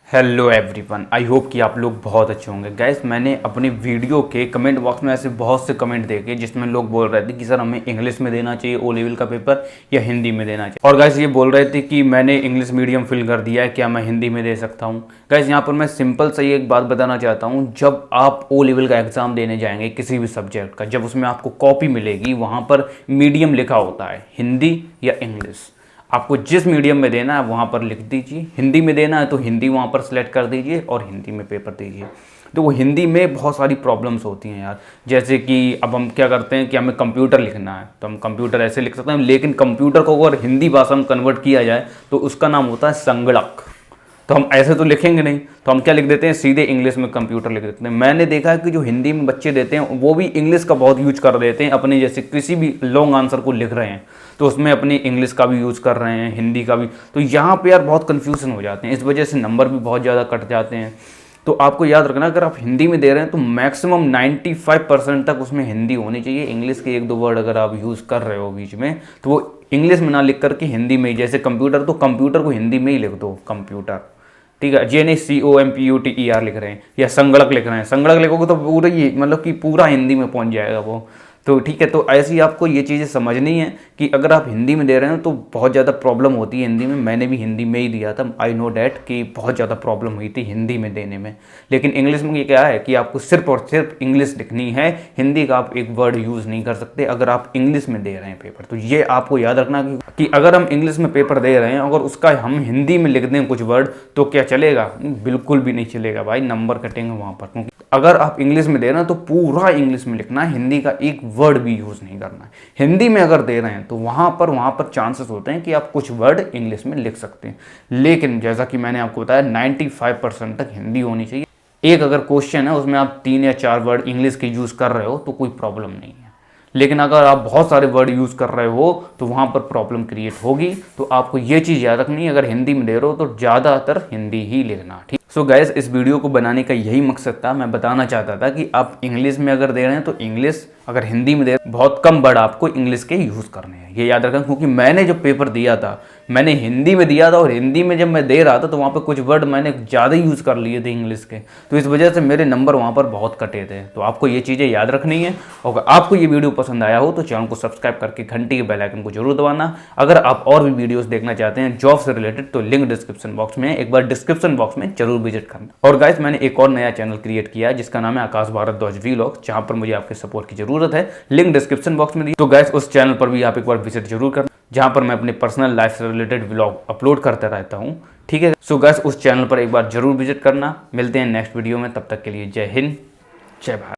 Hello everyone, I hope कि आप लोग बहुत अच्छे होंगे। गैस, मैंने अपनी वीडियो के कमेंट बॉक्स में ऐसे बहुत से कमेंट देखे जिसमें लोग बोल रहे थे कि सर हमें इंग्लिश में देना चाहिए ओ लेवल का पेपर या हिंदी में देना चाहिए। और गैस ये बोल रहे थे कि मैंने इंग्लिश मीडियम फिल कर दिया है, क्या मैं हिंदी में दे सकता हूँ। गैस यहाँ पर मैं सिंपल सा एक बात बताना चाहता हूँ, जब आप ओ लेवल का एग्ज़ाम देने जाएंगे किसी भी सब्जेक्ट का, जब उसमें आपको कॉपी मिलेगी वहाँ पर मीडियम लिखा होता है, हिंदी या इंग्लिश। आपको जिस मीडियम में देना है वहाँ पर लिख दीजिए। हिंदी में देना है तो हिंदी वहाँ पर सिलेक्ट कर दीजिए और हिंदी में पेपर दीजिए। तो वो हिंदी में बहुत सारी प्रॉब्लम्स होती हैं यार, जैसे कि अब हम क्या करते हैं कि हमें कंप्यूटर लिखना है तो हम कंप्यूटर ऐसे लिख सकते हैं, लेकिन कंप्यूटर को अगर हिंदी भाषा में कन्वर्ट किया जाए तो उसका नाम होता है संगणक। तो हम ऐसे तो लिखेंगे नहीं, तो हम क्या लिख देते हैं, सीधे इंग्लिश में कंप्यूटर लिख देते हैं। मैंने देखा है कि जो हिंदी में बच्चे देते हैं वो भी इंग्लिश का बहुत यूज कर देते हैं, अपने जैसे किसी भी लॉन्ग आंसर को लिख रहे हैं तो उसमें अपनी इंग्लिश का भी यूज़ कर रहे हैं, हिंदी का भी। तो यहाँ पे यार बहुत कन्फ्यूजन हो जाते हैं, इस वजह से नंबर भी बहुत ज़्यादा कट जाते हैं। तो आपको याद रखना, अगर आप हिंदी में दे रहे हैं तो मैक्सिमम 95% तक उसमें हिंदी होनी चाहिए। इंग्लिश के एक दो वर्ड अगर आप यूज़ कर रहे हो बीच में तो वो इंग्लिश में ना लिख करके हिंदी में ही, जैसे कंप्यूटर तो कंप्यूटर को हिंदी में ही लिख दो कंप्यूटर, ठीक है। GNACOMPUTER लिख रहे हैं या संगणक लिख रहे हैं, संगणक लिखोगे तो पूरा ही मतलब कि पूरा हिंदी में पहुंच जाएगा वो। तो ठीक है, तो ऐसी आपको ये चीज़ें समझनी है कि अगर आप हिंदी में दे रहे हैं तो बहुत ज़्यादा प्रॉब्लम होती है हिंदी में। मैंने भी हिंदी में ही दिया था, आई नो डैट कि बहुत ज़्यादा प्रॉब्लम हुई थी हिंदी में देने में। लेकिन इंग्लिश में ये क्या है कि आपको सिर्फ और सिर्फ इंग्लिश लिखनी है, हिंदी का आप एक वर्ड यूज़ नहीं कर सकते अगर आप इंग्लिश में दे रहे हैं पेपर। तो ये आपको याद रखना कि अगर हम इंग्लिश में पेपर दे रहे हैं अगर उसका हम हिंदी में लिख दें कुछ वर्ड तो क्या चलेगा? बिल्कुल भी नहीं चलेगा भाई, नंबर कटेंगे वहाँ पर। क्योंकि अगर आप इंग्लिश में दे रहे हैं तो पूरा इंग्लिश में लिखना है, हिंदी का एक वर्ड भी यूज़ नहीं करना है। हिंदी में अगर दे रहे हैं तो वहाँ पर चांसेस होते हैं कि आप कुछ वर्ड इंग्लिश में लिख सकते हैं, लेकिन जैसा कि मैंने आपको बताया 95% तक हिंदी होनी चाहिए। एक अगर क्वेश्चन है उसमें आप 3 या 4 वर्ड इंग्लिश के यूज़ कर रहे हो तो कोई प्रॉब्लम नहीं है, लेकिन अगर आप बहुत सारे वर्ड यूज़ कर रहे हो तो वहाँ पर प्रॉब्लम क्रिएट होगी। तो आपको ये चीज़ याद रखनी है, अगर हिंदी में दे रहे हो तो ज़्यादातर हिंदी ही लिखना, ठीक। सो गाइस, इस वीडियो को बनाने का यही मकसद था। मैं बताना चाहता था कि आप इंग्लिश में अगर दे रहे हैं तो इंग्लिश, अगर हिंदी में दे रहे हैं बहुत कम वर्ड आपको इंग्लिश के यूज़ करने हैं, ये याद रखें। क्योंकि मैंने जो पेपर दिया था मैंने हिंदी में दिया था और हिंदी में जब मैं दे रहा था तो वहाँ पर कुछ वर्ड मैंने ज़्यादा यूज़ कर लिए थे इंग्लिश के, तो इस वजह से मेरे नंबर वहाँ पर बहुत कटे थे। तो आपको ये चीज़ें याद रखनी है। और आपको ये वीडियो पसंद आया हो तो चैनल को सब्सक्राइब करके घंटी के बेल आइकन को जरूर दबाना। अगर आप और भी वीडियोस देखना चाहते हैं जॉब से रिलेटेड तो लिंक डिस्क्रिप्शन बॉक्स में, एक बार डिस्क्रिप्शन बॉक्स में जरूर विजिट करना। और गाइस, मैंने एक और नया चैनल क्रिएट किया है जिसका नाम है आकाश भारद्वाज व्लॉग, जहाँ पर मुझे आपके सपोर्ट की जरूरत है। लिंक डिस्क्रिप्शन बॉक्स में दी। तो गाइस, उस चैनल पर भी आप एक बार विजिट जरूर करना, जहाँ पर मैं अपने पर्सनल लाइफ से रिलेटेड व्लॉग अपलोड करता रहता हूँ, ठीक है। सो गाइस, उस चैनल पर एक बार जरूर विजिट करना। मिलते हैं नेक्स्ट वीडियो में, तब तक के लिए जय हिंद, जय भारत।